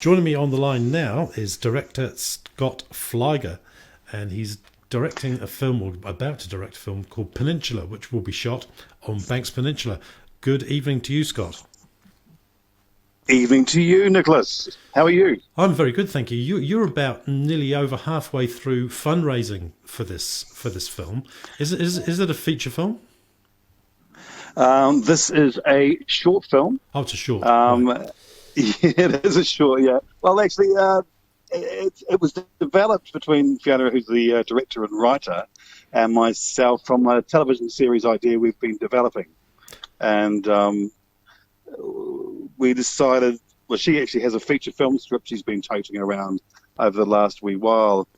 Joining me on the line now is director Scott Flyger, and he's directing a film, or about to direct a film called Peninsula, which will be shot on Banks Peninsula. Good evening to you, Scott. Evening to you, Nicholas. How are you? I'm very good, thank you. You're about nearly over halfway through fundraising for this film. Is it a feature film? This is a short film. Oh, it's a short. Right. Um, it is a short, yeah. Well, actually, it was developed between Fiona, who's the director and writer, and myself from a television series idea we've been developing. And we decided, well, she actually has a feature film script she's been toting around over the last wee while.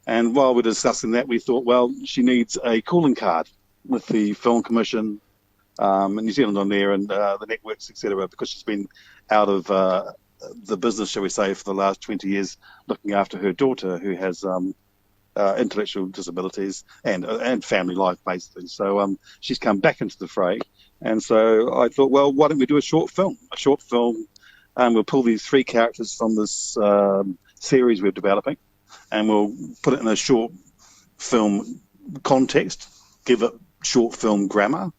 And while we're discussing that, we thought, well, she needs a calling card with the Film Commission in New Zealand on there and the networks, etc., because she's been out of the business, shall we say, for the last 20 years, looking after her daughter who has intellectual disabilities and family life, basically. So she's come back into the fray. And so I thought, well, why don't we do a short film? We'll pull these three characters from this series we're developing, and we'll put it in a short film context, give it short film grammar,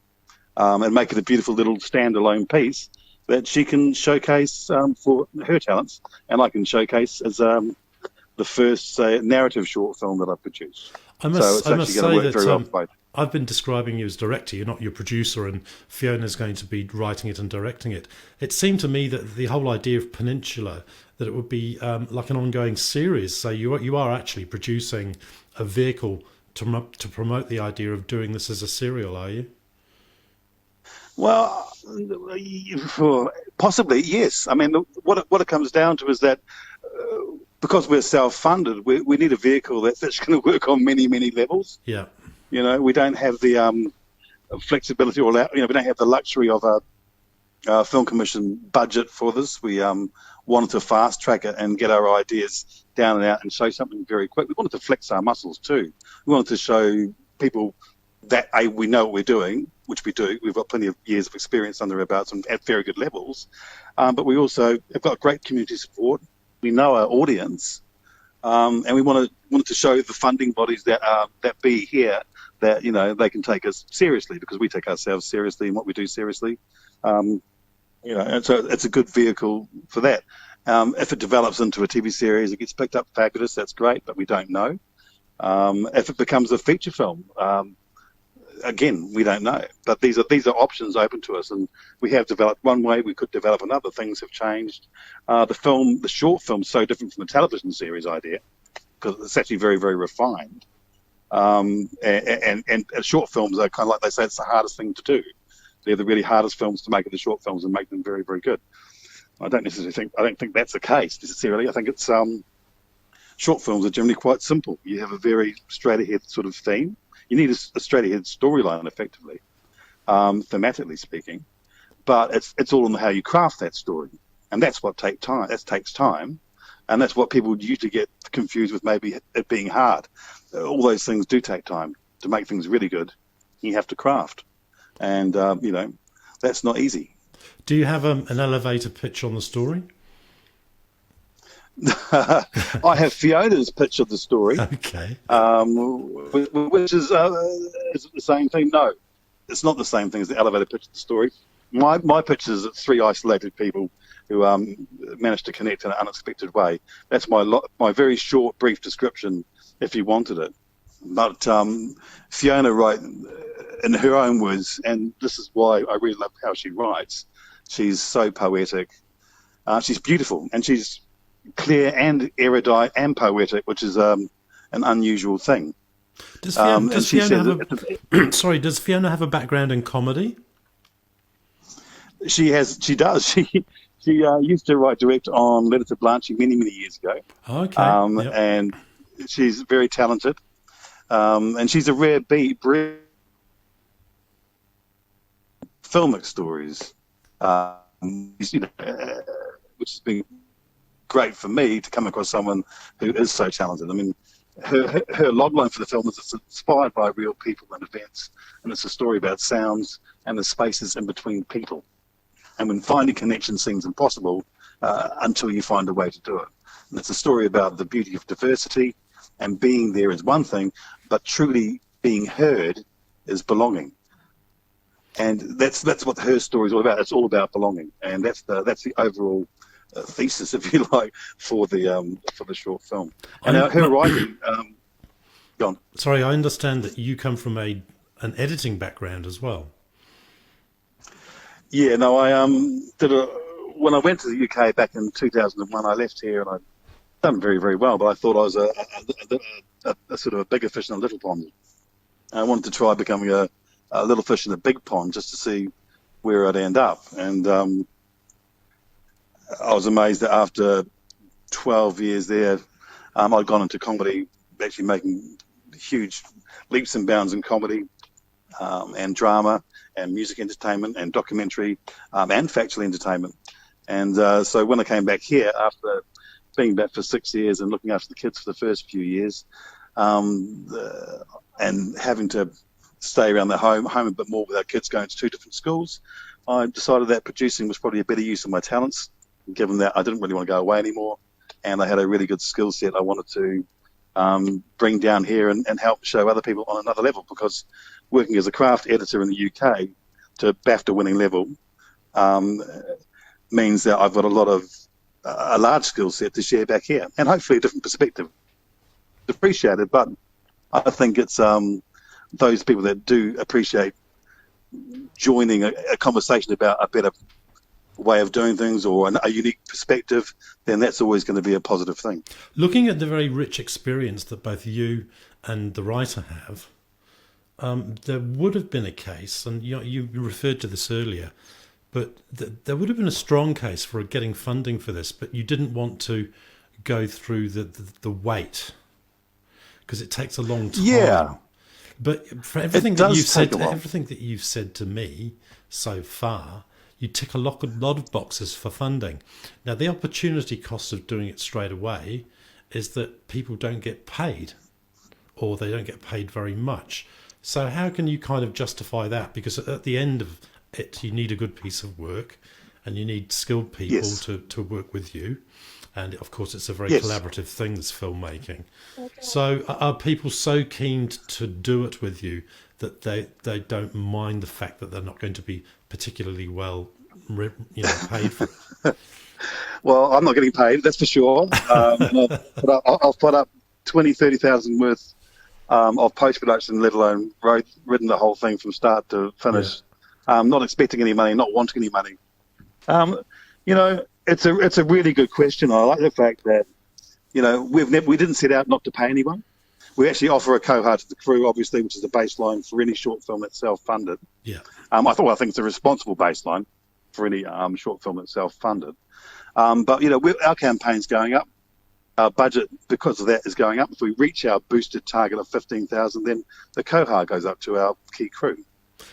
and make it a beautiful little standalone piece that she can showcase for her talents, and I can showcase as the first narrative short film that I've produced. I must going to say work very well that for both. I've been describing you as director. You're not your producer, and Fiona's going to be writing it and directing it. It seemed to me that the whole idea of Peninsula, that it would be like an ongoing series. So you are actually producing a vehicle to promote the idea of doing this as a serial, are you? Well, possibly, yes. I mean, what it comes down to is that because we're self-funded, we need a vehicle that's going to work on many, many levels. Yeah. You know, we don't have the flexibility or, we don't have the luxury of a film commission budget for this. We wanted to fast track it and get our ideas down and out and show something very quick. We wanted to flex our muscles too. We wanted to show people that we know what we're doing, which we do. We've got plenty of years of experience under our belts and at very good levels. But we also have got great community support. We know our audience, and we wanted to show the funding bodies that be here that they can take us seriously, because we take ourselves seriously and what we do seriously. And so it's a good vehicle for that. If it develops into a TV series, it gets picked up fabulous. That's great, but we don't know. If it becomes a feature film, again, we don't know. But these are options open to us, and we have developed one way. We could develop another. Things have changed. The short film is so different from the television series idea, because it's actually very, very refined. And short films are kind of like they say, it's the hardest thing to do. They're the really hardest films to make, are the short films, and make them very, very good. I don't think that's the case necessarily. I think it's short films are generally quite simple. You have a very straight ahead sort of theme. You need a straight ahead storyline, effectively, thematically speaking. But it's all in how you craft that story, and that's what takes time. That takes time, and that's what people usually get confused with, maybe it being hard. All those things do take time to make things really good. You have to craft, and that's not easy. Do you have an elevator pitch on the story? I have Fiona's pitch of the story, Okay. Which is the same thing. No, it's not the same thing as the elevator pitch of the story. My pitch is three isolated people who managed to connect in an unexpected way. That's my very short, brief description, if you wanted it. But Fiona writes in her own words, and this is why I really love how she writes. She's so poetic. She's beautiful, and she's clear and erudite and poetic, which is an unusual thing. Does Fiona have a background in comedy? She does. She used to direct on Letter to Blanche many, many years ago. Okay. Yep. And she's very talented. And she's a rare breed filmic stories, which has been great for me to come across someone who is so talented. I mean, her logline for the film is it's inspired by real people and events, and it's a story about sounds and the spaces in between people. And when finding connection seems impossible, until you find a way to do it. And it's a story about the beauty of diversity, and being there is one thing, but truly being heard is belonging. And that's what her story is all about. It's all about belonging, and that's the overall thesis, if you like, for the short film. And her writing. Go on. Sorry, I understand that you come from an editing background as well. Yeah, no, I when I went to the UK back in 2001, I left here and I'd done very, very well, but I thought I was a sort of a bigger fish in a little pond. I wanted to try becoming a little fish in a big pond just to see where I'd end up. And I was amazed that after 12 years there, I'd gone into comedy, actually making huge leaps and bounds in comedy and drama and music entertainment and documentary and factual entertainment. And so when I came back here after being back for 6 years and looking after the kids for the first few years and having to stay around the home a bit more with our kids going to 2 different schools, I decided that producing was probably a better use of my talents, given that I didn't really want to go away anymore and I had a really good skill set I wanted to bring down here and help show other people on another level, because working as a craft editor in the UK to BAFTA winning level means that I've got a large skill set to share back here, and hopefully a different perspective. Appreciated, but I think it's those people that do appreciate joining a conversation about a better way of doing things or a unique perspective, then that's always going to be a positive thing. Looking at the very rich experience that both you and the writer have, there would have been a case, and you referred to this earlier, but there would have been a strong case for getting funding for this, but you didn't want to go through the wait because it takes a long time. Yeah. But for everything that you've said to me so far, you tick a lot of boxes for funding. Now, the opportunity cost of doing it straight away is that people don't get paid, or they don't get paid very much. So how can you kind of justify that? Because at the end of it, you need a good piece of work and you need skilled people to work with you. And, of course, it's a very collaborative thing, this filmmaking. Okay. So are people so keen to do it with you that they don't mind the fact that they're not going to be particularly well paid for it? Well, I'm not getting paid, that's for sure. I've put up 20,000, 30,000 worth of post-production, let alone written the whole thing from start to finish. Yeah. Not expecting any money, not wanting any money. It's a really good question. I like the fact that, we didn't set out not to pay anyone. We actually offer a cohort to the crew, obviously, which is the baseline for any short film that's self-funded. Yeah. I think it's a responsible baseline for any short film that's self-funded. But our campaign's going up. Our budget, because of that, is going up. If we reach our boosted target of 15,000, then the cohort goes up to our key crew.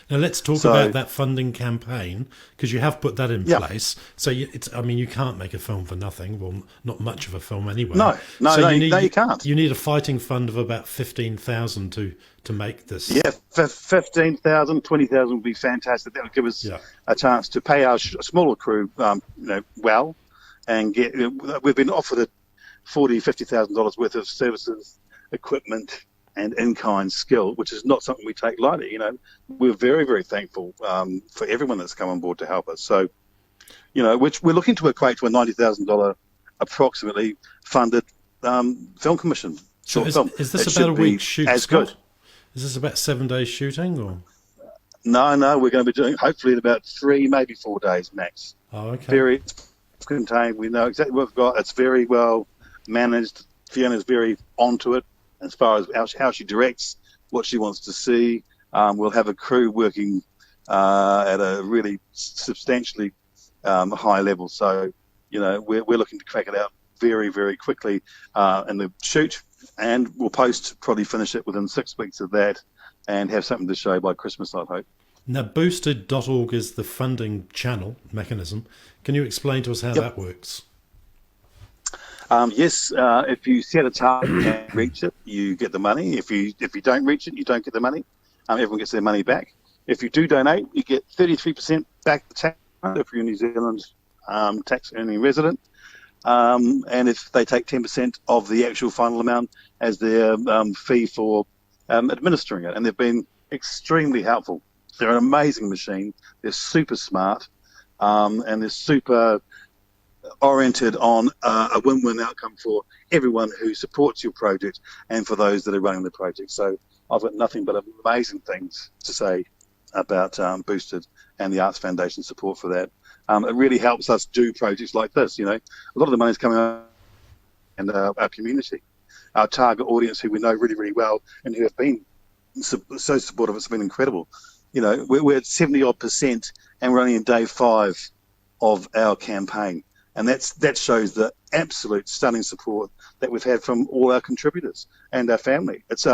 Now let's talk about that funding campaign, because you have put that in place. So you can't make a film for nothing. Well, not much of a film anyway. You can't. You need a fighting fund of about 15,000 to make this. Yeah, 15,000, 20,000 would be fantastic. That would give us a chance to pay our smaller crew, well, and get. We've been offered $40,000-$50,000 worth of services, equipment, and in-kind skill, which is not something we take lightly. We're very, very thankful for everyone that's come on board to help us. So, which we're looking to equate to a $90,000 approximately funded film commission. So is this about a week's shoot, Scott? Is this about 7 days shooting? Or? No, we're going to be doing hopefully in about 3, maybe 4 days max. Oh, okay. Very contained. We know exactly what we've got. It's very well managed. Fiona's very onto it as far as how she directs, what she wants to see. We'll have a crew working at a really substantially high level. So, we're looking to crack it out very, very quickly in the shoot, and we'll probably finish it within 6 weeks of that and have something to show by Christmas, I hope. Now, boosted.org is the funding channel mechanism. Can you explain to us how that works? Yes, if you set a target and reach it, you get the money. If you don't reach it, you don't get the money. Everyone gets their money back. If you do donate, you get 33% back to tax if you're in New Zealand, tax earning resident. And if they take 10% of the actual final amount as their fee for administering it. And they've been extremely helpful. They're an amazing machine. They're super smart, and they're super oriented on a win-win outcome for everyone who supports your project and for those that are running the project. So I've got nothing but amazing things to say about Boosted and the Arts Foundation support for that. It really helps us do projects like this. You know, a lot of the money's coming out in our community, our target audience who we know really, really well and who have been so supportive. It's been incredible. You know, we're at 70% and we're only in day 5 of our campaign. And that shows the absolute stunning support that we've had from all our contributors and our family. It's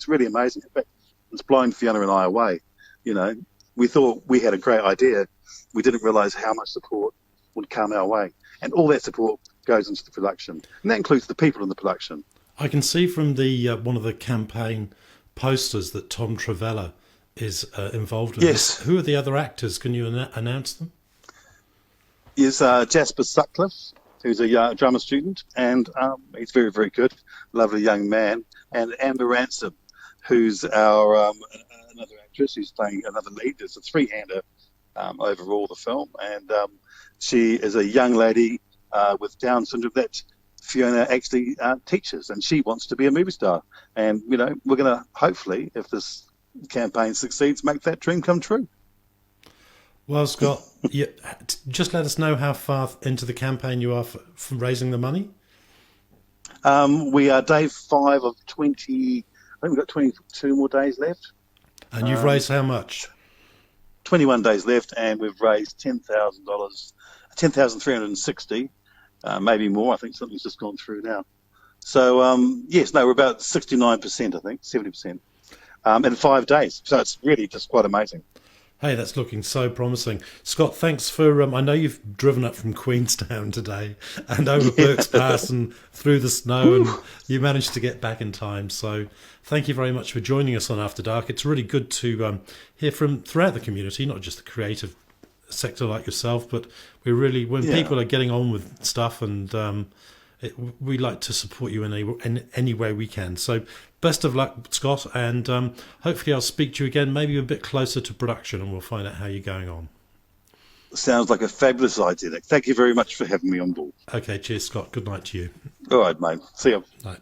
really amazing. In fact, it's blown Fiona and I away. You know, we thought we had a great idea. We didn't realise how much support would come our way. And all that support goes into the production. And that includes the people in the production. I can see from the one of the campaign posters that Tom Travella is involved in. Yes. This. Who are the other actors? Can you announce them? Is Jasper Sutcliffe, who's a drama student, and he's very, very good, lovely young man, and Amber Ransom, who's our another actress who's playing another lead. It's a three-hander overall, the film, and she is a young lady with Down syndrome that Fiona actually teaches, and she wants to be a movie star. And, you know, we're going to hopefully, if this campaign succeeds, make that dream come true. Well, Scott, just let us know how far into the campaign you are from raising the money. We are day 5 of 20. I think we've got 22 more days left. And you've raised how much? 21 days left, and we've raised $10,000, $10,360, maybe more. I think something's just gone through now. So, yes, no, we're about 69%, I think, 70%, in 5 days. So it's really just quite amazing. Hey, that's looking so promising. Scott, thanks for... I know you've driven up from Queenstown today and over Burke's Pass and through the snow, and you managed to get back in time. So thank you very much for joining us on After Dark. It's really good to hear from throughout the community, not just the creative sector like yourself, but when people are getting on with stuff, and we like to support you in any way we can. So best of luck, Scott, and hopefully I'll speak to you again, maybe a bit closer to production, and we'll find out how you're going on. Sounds like a fabulous idea, Nick. Thank you very much for having me on board. Okay, cheers, Scott. Good night to you. All right, mate. See you. Night.